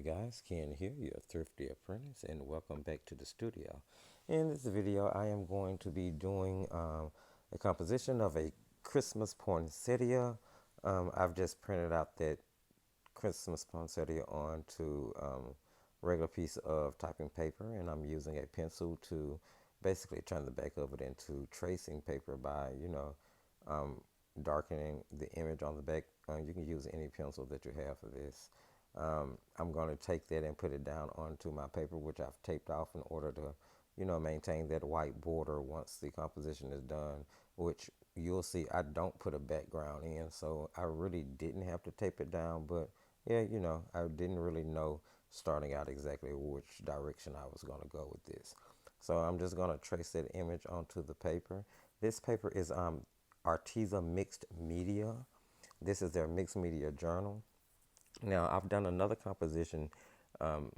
Howdy guys, Ken here, your thrifty apprentice, and welcome back to the studio. In this video, I am going to be doing a composition of a Christmas poinsettia. I've just printed out that Christmas poinsettia onto regular piece of typing paper, and I'm using a pencil to basically turn the back of it into tracing paper by, um, darkening the image on the back. You can use any pencil that you have for this. I'm going to take that and put it down onto my paper, which I've taped off in order to, maintain that white border once the composition is done, which you'll see I don't put a background in, so I really didn't have to tape it down, but yeah, I didn't really know starting out exactly which direction I was going to go with this. So I'm just going to trace that image onto the paper. This paper is Arteza Mixed Media. This is their mixed media journal. Now, I've done another composition um,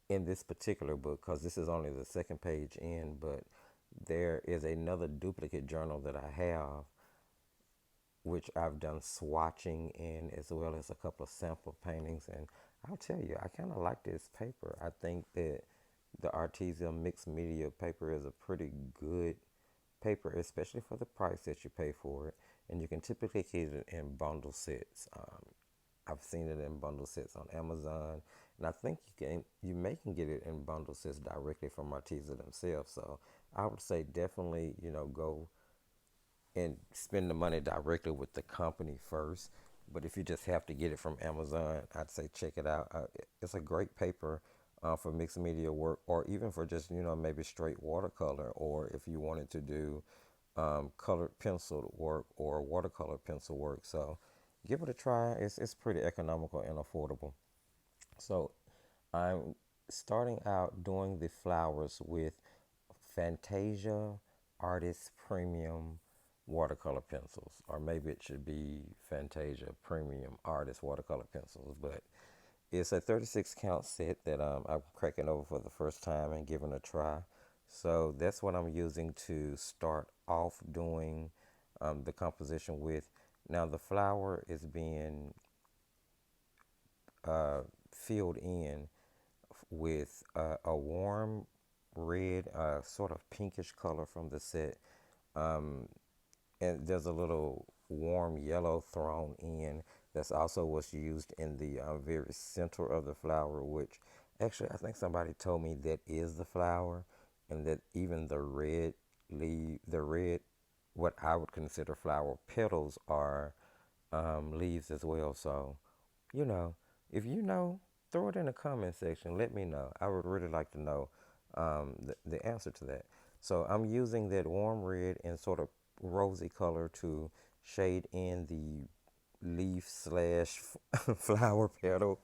in this particular book because this is only the second page in, but there is another duplicate journal that I have, which I've done swatching in as well as a couple of sample paintings. And I'll tell you, I kind of like this paper. I think that the Arteza Mixed Media paper is a pretty good paper, especially for the price that you pay for it. And you can typically get it in bundle sets. I've seen it in bundle sets on Amazon, and I think you may can get it in bundle sets directly from Arteza themselves. So I would say definitely, go and spend the money directly with the company first. But if you just have to get it from Amazon, I'd say check it out. It's a great paper for mixed media work, or even for just maybe straight watercolor, or if you wanted to do colored pencil work or watercolor pencil work. So give it a try. It's pretty economical and affordable. So I'm starting out doing the flowers with Fantasia Artist Premium watercolor pencils, or maybe it should be Fantasia Premium Artist watercolor pencils, but it's a 36 count set that I'm cracking over for the first time and giving a try. So that's what I'm using to start off doing the composition with. Now the flower is being filled in with a warm red, sort of pinkish color from the set. Um, and there's a little warm yellow thrown in. That's also what's used in the very center of the flower, which actually I think somebody told me that is the flower, and that even the red the red, what I would consider flower petals, are leaves as well. So, you know, if you know, throw it in the comment section. Let me know. I would really like to know the answer to that. So I'm using that warm red and sort of rosy color to shade in the leaf slash flower petal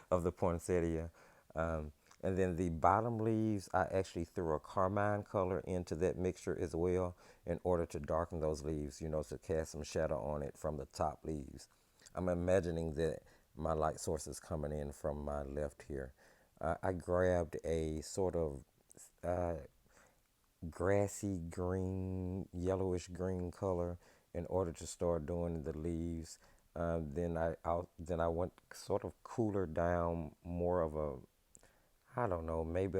of the poinsettia. Um, and then the bottom leaves, I actually threw a carmine color into that mixture as well in order to darken those leaves, to cast some shadow on it from the top leaves. I'm imagining that my light source is coming in from my left here. I grabbed a sort of uh, grassy green, yellowish green color in order to start doing the leaves. Then I went sort of cooler down, more of a, I don't know, maybe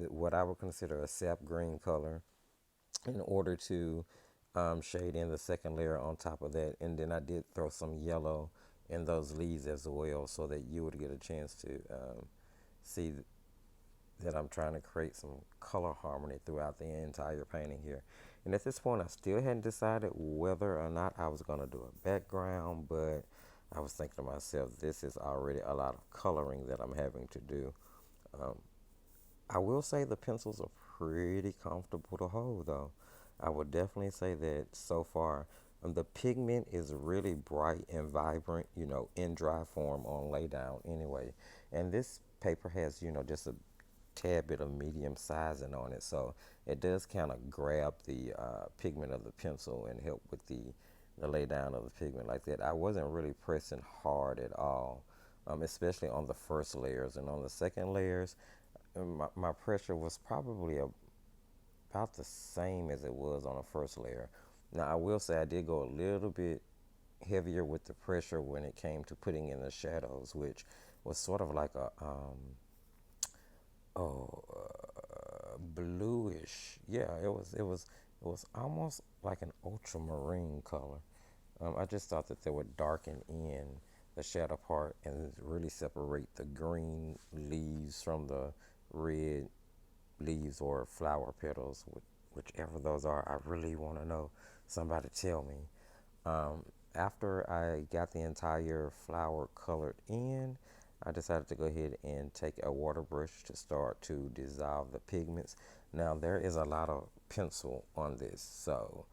what I would consider a sap green color in order to shade in the second layer on top of that. And then I did throw some yellow in those leaves as well, so that you would get a chance to see that I'm trying to create some color harmony throughout the entire painting here. And at this point, I still hadn't decided whether or not I was going to do a background, but I was thinking to myself, this is already a lot of coloring that I'm having to do. Um, I will say the pencils are pretty comfortable to hold, though. I would definitely say that so far. The pigment is really bright and vibrant, in dry form on laydown anyway. And this paper has, just a tad bit of medium sizing on it, so it does kind of grab the pigment of the pencil and help with the lay down of the pigment like that. I wasn't really pressing hard at all, especially on the first layers. And on the second layers, my pressure was probably about the same as it was on the first layer. Now I will say I did go a little bit heavier with the pressure when it came to putting in the shadows, which was sort of like a bluish. Yeah, it was almost like an ultramarine color. I just thought that they would darken in the shadow part and really separate the green leaves from the red leaves or flower petals, whichever those are. I really want to know. Somebody tell me. After I got the entire flower colored in, I decided to go ahead and take a water brush to start to dissolve the pigments. Now, there is a lot of pencil on this, so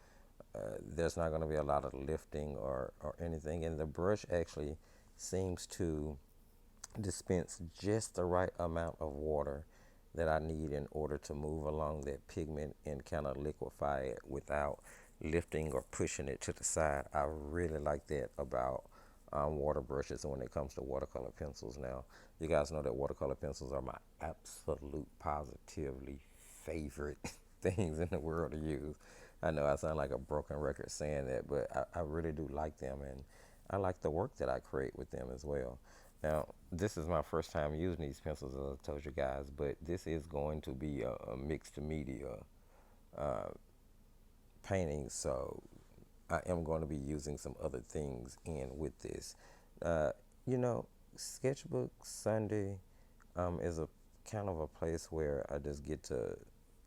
there's not going to be a lot of lifting or anything. And the brush actually seems to dispense just the right amount of water that I need in order to move along that pigment and kind of liquefy it without lifting or pushing it to the side. I really like that about water brushes when it comes to watercolor pencils. Now, you guys know that watercolor pencils are my absolute positively favorite things in the world to use. I know I sound like a broken record saying that, but I really do like them, and I like the work that I create with them as well. Now, this is my first time using these pencils, as I told you guys, but this is going to be a mixed media uh, painting, so I am going to be using some other things in with this. Uh, you know, Sketchbook Sunday is a kind of a place where I just get to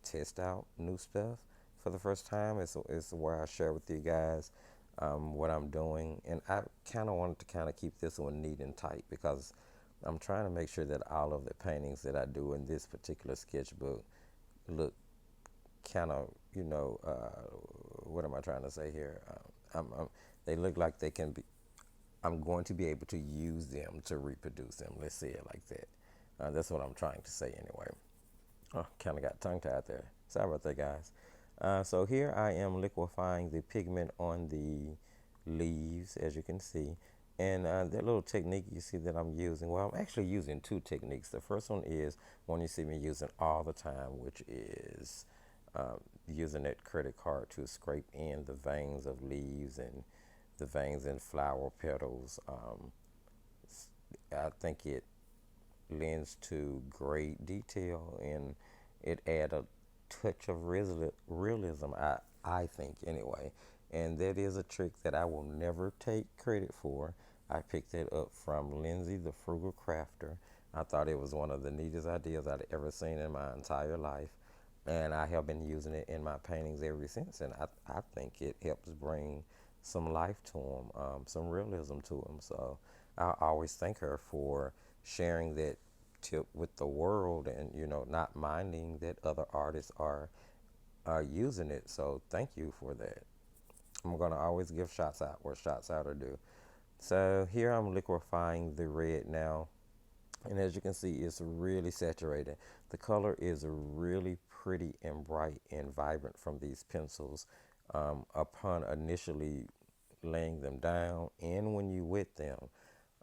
test out new stuff for the first time. It's where I share with you guys what I'm doing, and I kind of wanted to kind of keep this one neat and tight because I'm trying to make sure that all of the paintings that I do in this particular sketchbook look kind of, what am I trying to say here? They look like they can be. I'm going to be able to use them to reproduce them. Let's say it like that. That's what I'm trying to say anyway. Oh, kind of got tongue tied there. Sorry about that, guys. So here I am liquefying the pigment on the leaves, as you can see. And that little technique you see that I'm using, well, I'm actually using two techniques. The first one is one you see me using all the time, which is using that credit card to scrape in the veins of leaves and the veins in flower petals. I think it lends to great detail and it add a touch of realism, I think anyway. And that is a trick that I will never take credit for. I picked it up from Lindsay the Frugal Crafter. I thought it was one of the neatest ideas I'd ever seen in my entire life, and I have been using it in my paintings ever since. And I think it helps bring some life to them, some realism to them. So I always thank her for sharing that tip with the world, and not minding that other artists are using it. So thank you for that. I'm gonna always give shots out where shots out are due. So here I'm liquefying the red now, and as you can see, it's really saturated. The color is really pretty and bright and vibrant from these pencils upon initially laying them down and when you wet them.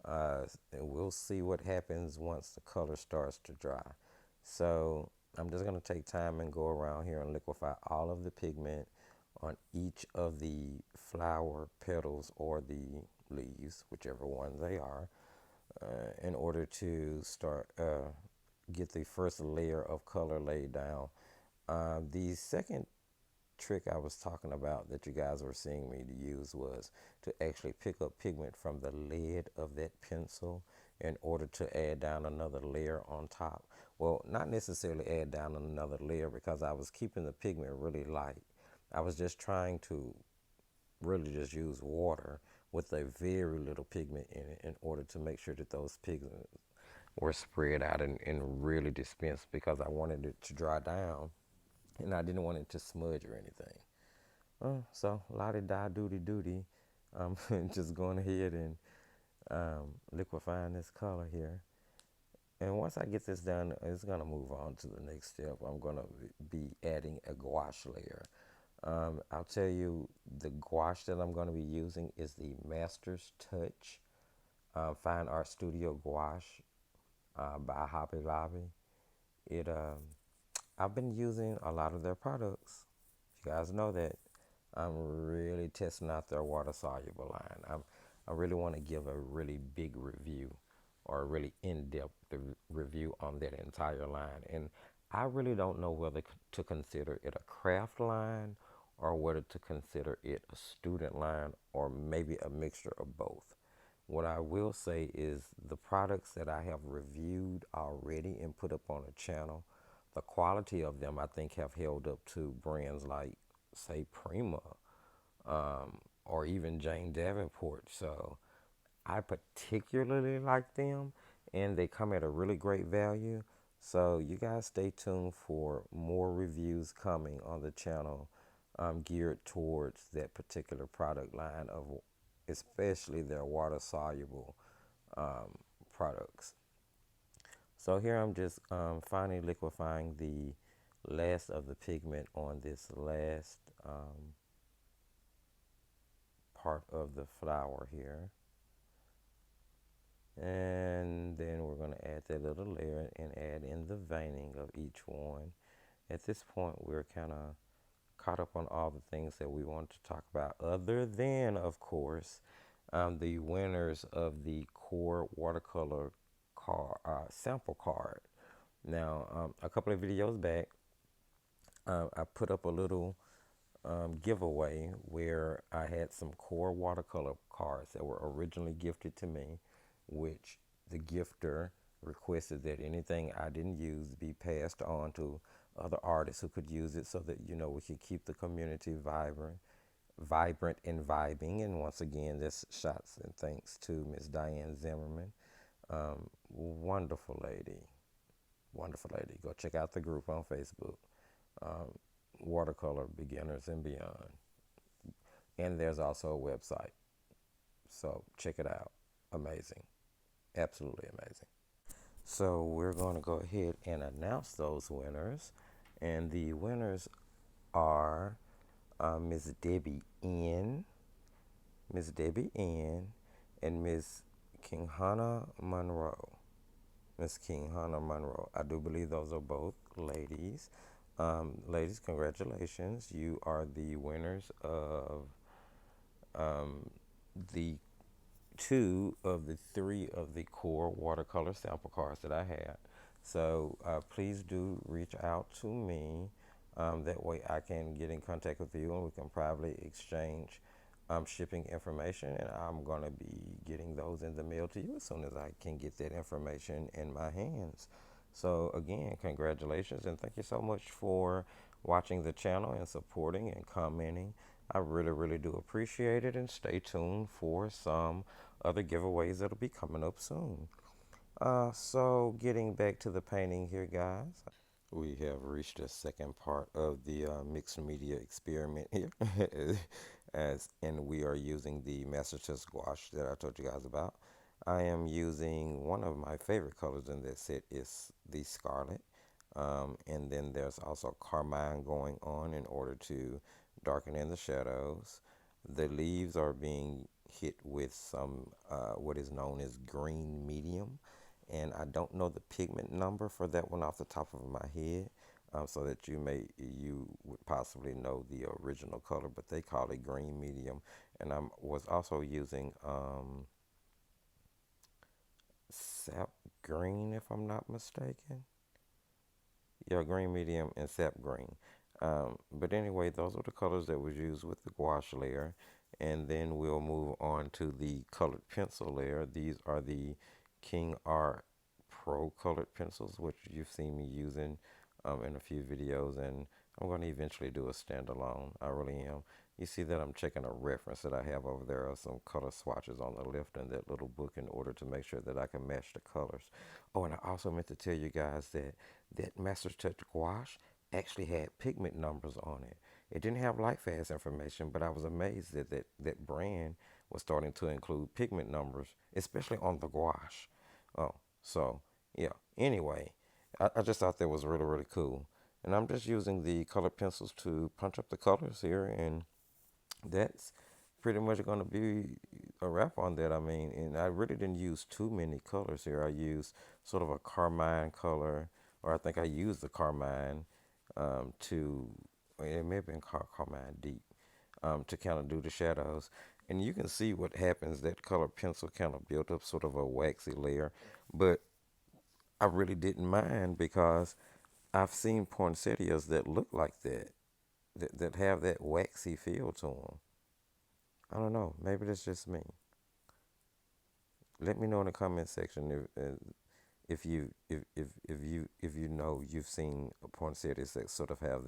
And we'll see what happens once the color starts to dry. So I'm just going to take time and go around here and liquefy all of the pigment on each of the flower petals or the leaves, whichever ones they are, in order to start get the first layer of color laid down. The second trick I was talking about that you guys were seeing me to use was to actually pick up pigment from the lead of that pencil in order to add down another layer on top. Well, not necessarily add down another layer because I was keeping the pigment really light. I was just trying to really just use water with a very little pigment in it in order to make sure that those pigments were spread out and really dispensed, because I wanted it to dry down and I didn't want it to smudge or anything. So la di da doody doody. I'm just going ahead and liquefying this color here. And once I get this done, it's going to move on to the next step. I'm going to be adding a gouache layer. I'll tell you, the gouache that I'm going to be using is the Master's Touch Fine Art Studio Gouache by Hobby Lobby. It I've been using a lot of their products. You guys know that I'm really testing out their water soluble line. I really want to give a really big review or a really in-depth review on that entire line. And I really don't know whether to consider it a craft line or whether to consider it a student line or maybe a mixture of both. What I will say is the products that I have reviewed already and put up on the channel, the quality of them I think have held up to brands like, say, Prima, or even Jane Davenport. So I particularly like them, and they come at a really great value. So you guys stay tuned for more reviews coming on the channel, geared towards that particular product line of, especially their water soluble products. So here I'm just finally liquefying the last of the pigment on this last part of the flower here. And then we're going to add that little layer and add in the veining of each one. At this point, we're kind of caught up on all the things that we want to talk about, other than, of course, the winners of the QOR watercolor sample card. Now, a couple of videos back, I put up a little giveaway where I had some QOR watercolor cards that were originally gifted to me, which the gifter requested that anything I didn't use be passed on to other artists who could use it so that, we could keep the community vibrant and vibing. And once again, this shots and thanks to Miss Diane Zimmerman. Wonderful lady. Wonderful lady. Go check out the group on Facebook. Watercolor Beginners and Beyond. And there's also a website. So check it out. Amazing. Absolutely amazing. So we're going to go ahead and announce those winners. And the winners are Ms. Debbie N, Ms. Debbie N, and Ms. Kinghana Monroe. Ms. Kinghana Monroe. I do believe those are both ladies. Ladies, congratulations. You are the winners of the 2 of the 3 of the QOR watercolor sample cards that I had. So please do reach out to me. That way I can get in contact with you and we can probably exchange shipping information. And I'm going to be getting those in the mail to you as soon as I can get that information in my hands. So again, congratulations and thank you so much for watching the channel and supporting and commenting. I really, really do appreciate it, and stay tuned for some other giveaways that'll be coming up soon. So getting back to the painting here, guys. We have reached the second part of the mixed media experiment here. And we are using the Masterchef gouache that I told you guys about. I am using one of my favorite colors in this set is the scarlet. And then there's also carmine going on in order to darken in the shadows. The leaves are being hit with some what is known as green medium, and I don't know the pigment number for that one off the top of my head, so that you would possibly know the original color, but they call it green medium. And I was also using sap green, if I'm not mistaken. Yeah, green medium and sap green. But anyway, those are the colors that was used with the gouache layer. And then we'll move on to the colored pencil layer. These are the King Art Pro colored pencils, which you've seen me using in a few videos. And I'm going to eventually do a standalone. I really am. You see that I'm checking a reference that I have over there of some color swatches on the left in that little book in order to make sure that I can match the colors. Oh, and I also meant to tell you guys that that Master Touch gouache actually had pigment numbers on it. It didn't have light fast information, but I was amazed that that brand was starting to include pigment numbers, especially on the gouache. Oh, so yeah. Anyway, I just thought that was really, really cool. And I'm just using the colored pencils to punch up the colors here, and that's pretty much going to be a wrap on that. I mean, and I really didn't use too many colors here. I used sort of a carmine color, or I think I used the carmine to, it may have been carmine deep, to kind of do the shadows. And you can see what happens. That colored pencil kind of built up sort of a waxy layer, but I really didn't mind because I've seen poinsettias that look like that have that waxy feel to them. I don't know. Maybe that's just me. Let me know in the comment section if you know you've seen poinsettias that sort of have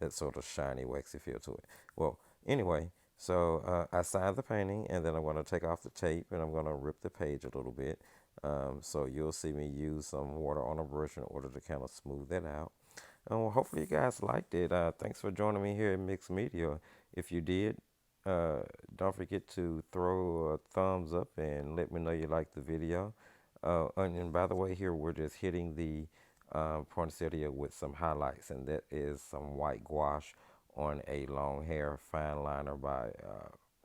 that sort of shiny waxy feel to it. Well, anyway, so I signed the painting, and then I'm going to take off the tape and I'm going to rip the page a little bit. So you'll see me use some water on a brush in order to kind of smooth that out. Well, hopefully you guys liked it. Thanks for joining me here at Mixed Media. If you did, uh, don't forget to throw a thumbs up and let me know you liked the video. And by the way, here we're just hitting the poinsettia with some highlights, and that is some white gouache on a long hair fine liner by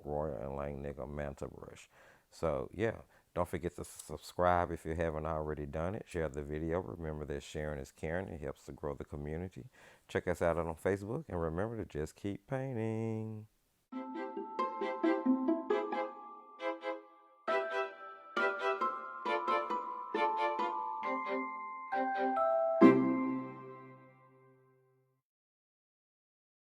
Royal and Langnickel Manta Brush. So yeah, don't forget to subscribe if you haven't already done it. Share the video. Remember that sharing is caring. It helps to grow the community. Check us out on Facebook, and remember to just keep painting.